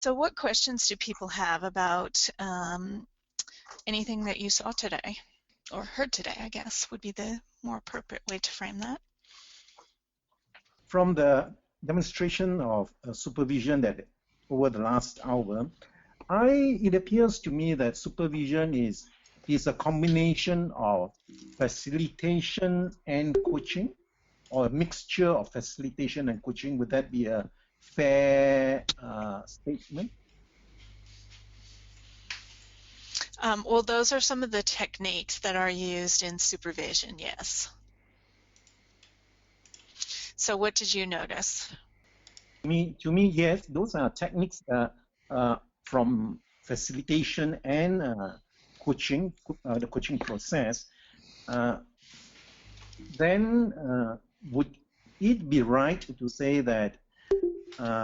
So what questions do people have about anything that you saw today, or heard today, I guess, would be the more appropriate way to frame that. From the demonstration of supervision that over the last hour, it appears to me that supervision is a combination of facilitation and coaching, or a mixture of facilitation and coaching. Would that be a fair statement? Well, those are some of the techniques that are used in supervision, yes. So what did you notice? To me, yes, those are techniques from facilitation and coaching, the coaching process. Then would it be right to say that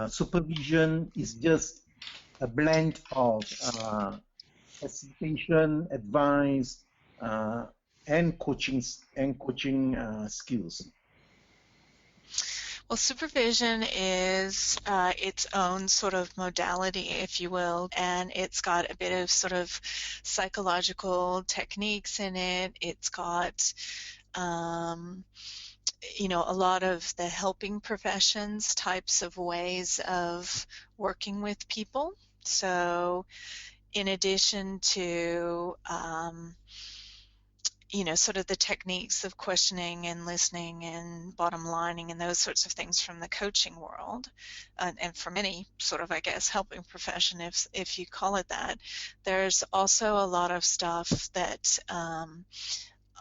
supervision is just a blend of facilitation, advice, and coaching skills? Well, supervision is its own sort of modality, if you will, and it's got a bit of sort of psychological techniques in it. It's got you know, a lot of the helping professions types of ways of working with people. So in addition to you know, sort of the techniques of questioning and listening and bottom lining and those sorts of things from the coaching world, and from any sort of, I guess, helping profession, if you call it that, there's also a lot of stuff that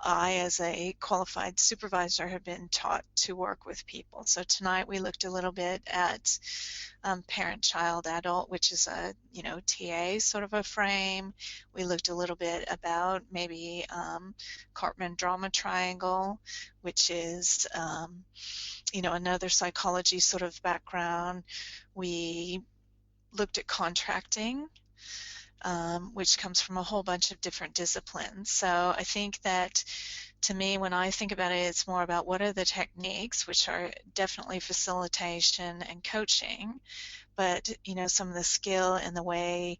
I, as a qualified supervisor, have been taught to work with people. So tonight we looked a little bit at parent, child, adult, which is a, you know, TA sort of a frame. We looked a little bit about maybe Cartman drama triangle, which is, you know, another psychology sort of background. We looked at contracting, which comes from a whole bunch of different disciplines. So I think that, to me, when I think about it, it's more about what are the techniques, which are definitely facilitation and coaching, but, you know, some of the skill and the way,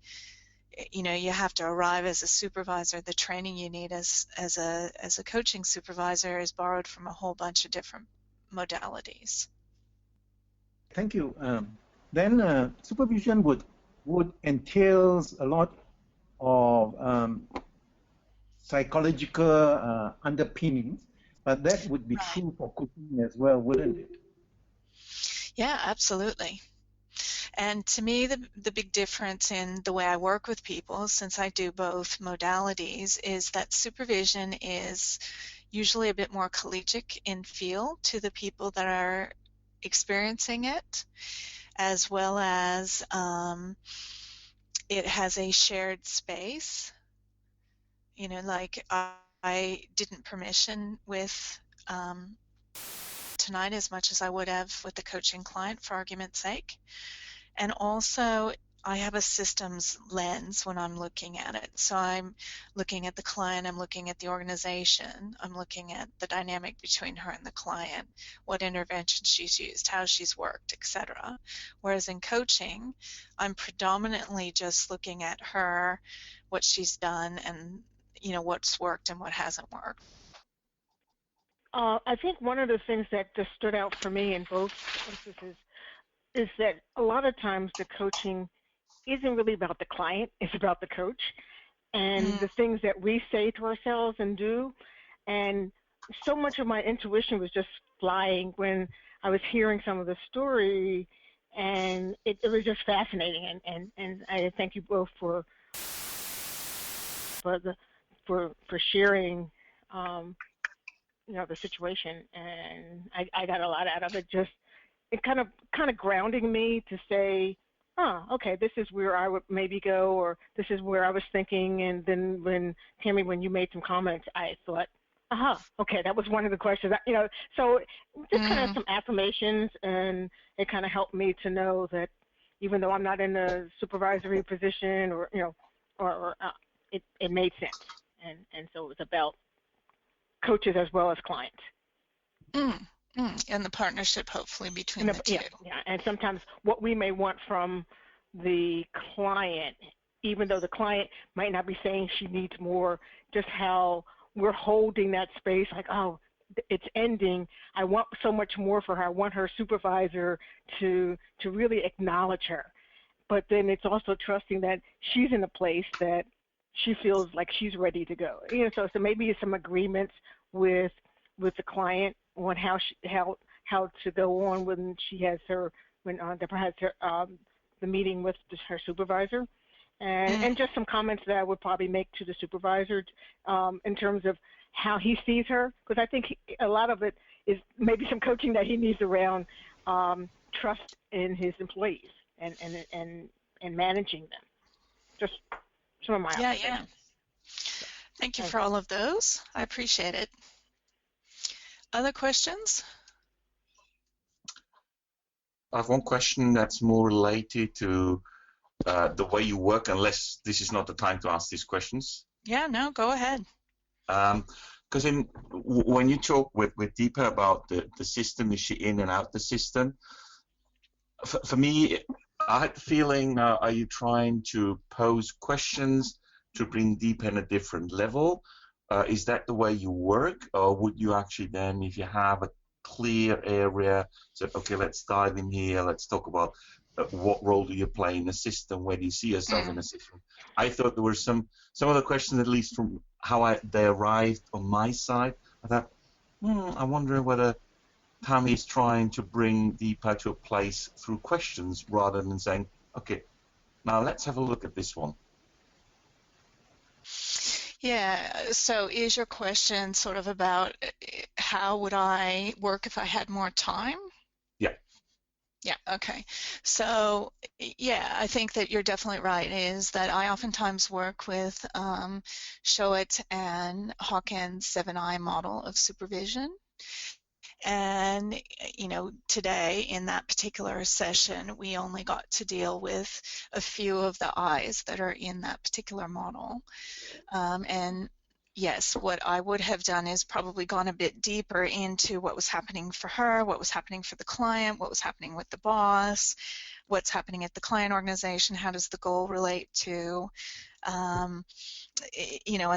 you know, you have to arrive as a supervisor, the training you need as a coaching supervisor is borrowed from a whole bunch of different modalities. Thank you. Then supervision would entails a lot of psychological underpinnings, but that would be true for coaching as well, wouldn't it? Yeah, absolutely. And to me, the big difference in the way I work with people, since I do both modalities, is that supervision is usually a bit more collegiate in feel to the people that are experiencing it, as well as it has a shared space. You know, like I didn't permission with tonight as much as I would have with the coaching client, for argument's sake. And also, I have a systems lens when I'm looking at it. So I'm looking at the client, I'm looking at the organization, I'm looking at the dynamic between her and the client, what intervention she's used, how she's worked, etc. Whereas in coaching, I'm predominantly just looking at her, what she's done, and, you know, what's worked and what hasn't worked. I think one of the things that just stood out for me in both instances is that a lot of times the coaching isn't really about the client, it's about the coach and the things that we say to ourselves and do. And so much of my intuition was just flying when I was hearing some of the story, and it was just fascinating. And I thank you both for sharing you know, the situation, and I got a lot out of it. Just it kind of grounding me to say, oh, okay, this is where I would maybe go, or this is where I was thinking. And then when Tammy, when you made some comments, I thought, okay, that was one of the questions. You know, so just kind of some affirmations, and it kind of helped me to know that even though I'm not in a supervisory position, or you know, it made sense, and so it was about coaches as well as clients. And the partnership, hopefully, between the two. Yeah, and sometimes what we may want from the client, even though the client might not be saying she needs more, just how we're holding that space like, oh, it's ending. I want so much more for her. I want her supervisor to really acknowledge her. But then it's also trusting that she's in a place that she feels like she's ready to go. So maybe some agreements with the client on how to go on when she has her perhaps the meeting with her supervisor, and just some comments that I would probably make to the supervisor in terms of how he sees her, because I think a lot of it is maybe some coaching that he needs around trust in his employees and managing them. Just some of my observations. Yeah. Thank you for all of those. I appreciate it. Other questions? I have one question that's more related to the way you work, unless this is not the time to ask these questions. Yeah, no, go ahead. Because when you talk with Deepa about the system, is she in and out the system? For me, I had the feeling, are you trying to pose questions to bring Deepa in a different level? Is that the way you work? Or would you actually then, if you have a clear area, say, okay, let's dive in here, let's talk about what role do you play in the system, where do you see yourself in the system? I thought there were some of the questions, at least from how they arrived on my side. I thought, I'm wondering whether Tammy is trying to bring Deepa to a place through questions rather than saying, okay, now let's have a look at this one. Yeah, so is your question sort of about how would I work if I had more time? Yeah. Yeah, okay. So, yeah, I think that you're definitely right, is that I oftentimes work with Showit and Hawkins 7I model of supervision. And, today in that particular session, we only got to deal with a few of the I's that are in that particular model. And yes, what I would have done is probably gone a bit deeper into what was happening for her, what was happening for the client, what was happening with the boss, what's happening at the client organization, how does the goal relate to, and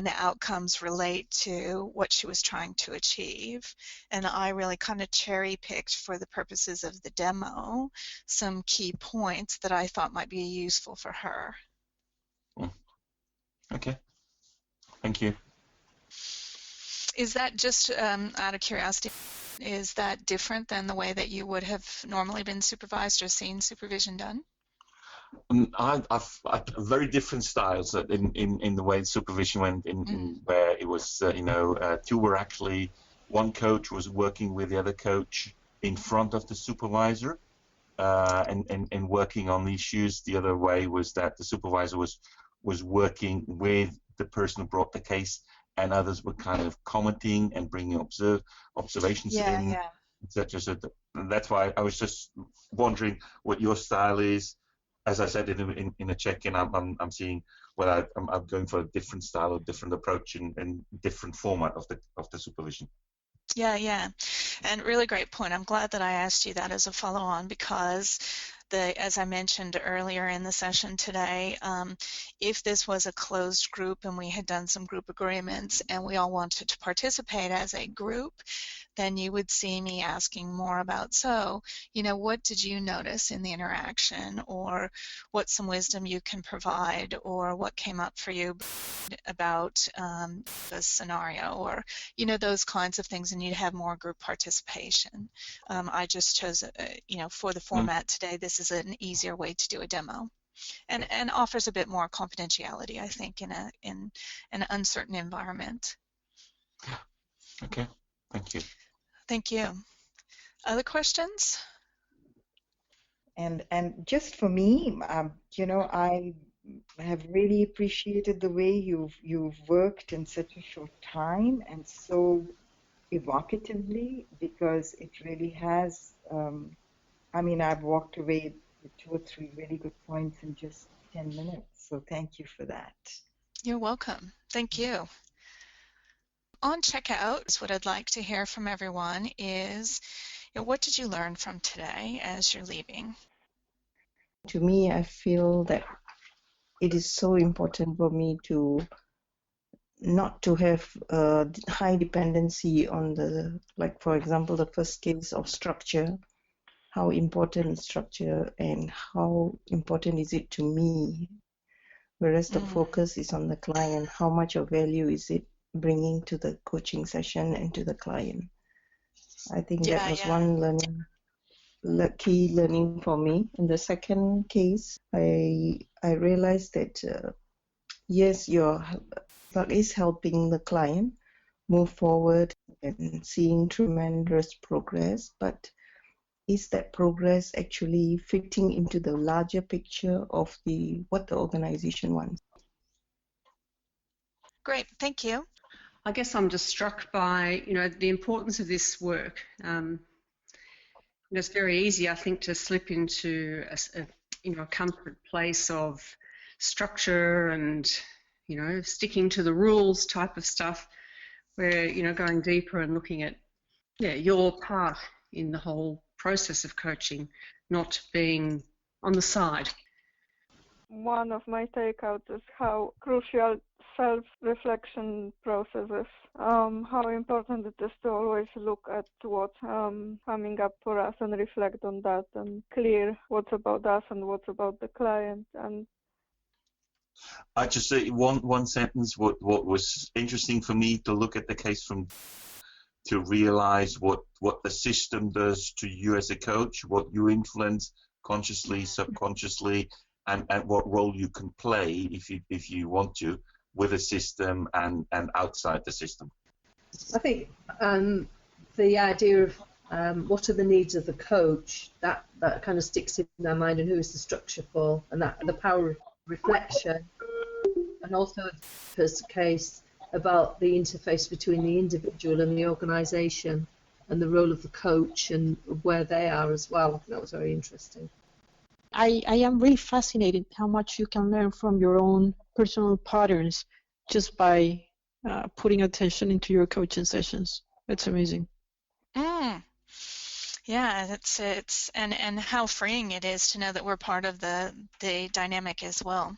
the outcomes relate to what she was trying to achieve. And I really kind of cherry picked, for the purposes of the demo, some key points that I thought might be useful for her. Okay, thank you. Is that just out of curiosity, is that different than the way that you would have normally been supervised or seen supervision done? I've very different styles in the way supervision went, in where it was, two were actually, one coach was working with the other coach in front of the supervisor and working on the issues. The other way was that the supervisor was working with the person who brought the case, and others were kind of commenting and bringing observations in, etc. So that's why I was just wondering what your style is. As I said in a check-in, I'm seeing whether I'm going for a different style or different approach and different format of the supervision. Yeah, and really great point. I'm glad that I asked you that as a follow-on, because as I mentioned earlier in the session today, if this was a closed group and we had done some group agreements and we all wanted to participate as a group, then you would see me asking more about, so, what did you notice in the interaction, or what's some wisdom you can provide, or what came up for you about the scenario, or, those kinds of things, and you'd have more group participation. I just chose, for the format today, this is an easier way to do a demo. And offers a bit more confidentiality, I think, in an uncertain environment. Okay, thank you. Thank you. Other questions? And just for me, I have really appreciated the way you've worked in such a short time and so evocatively, because it really has. I've walked away with 2 or 3 really good points in just 10 minutes. So thank you for that. You're welcome. Thank you. On checkout, what I'd like to hear from everyone is, what did you learn from today as you're leaving? to me, I feel that it is so important for me to not to have a high dependency on the, like for example, the first case of structure. How important is structure and how important is it to me? Whereas the focus is on the client. How much of value is it bringing to the coaching session and to the client? I think that was one key learning for me. In the second case, I realized that yes, your work is helping the client move forward and seeing tremendous progress, but is that progress actually fitting into the larger picture of what the organization wants? Great, thank you. I guess I'm just struck by, the importance of this work. It's very easy, I think, to slip into a comfort place of structure and, sticking to the rules type of stuff, where, going deeper and looking at, your part in the whole process of coaching, not being on the side. One of my takeouts is how crucial self-reflection process is. How important it is to always look at what's coming up for us and reflect on that and clear what's about us and what's about the client. And I just say one sentence. What was interesting for me to look at the case to realize what the system does to you as a coach, what you influence consciously, subconsciously, and what role you can play if you want to with a system and outside the system. I think the idea of what are the needs of the coach, that kind of sticks in their mind, and who is the structure for, and that the power of reflection, and also the first case about the interface between the individual and the organisation and the role of the coach and where they are as well. I think that was very interesting. I am really fascinated how much you can learn from your own personal patterns just by putting attention into your coaching sessions. It's amazing. Yeah, it's and how freeing it is to know that we're part of the dynamic as well.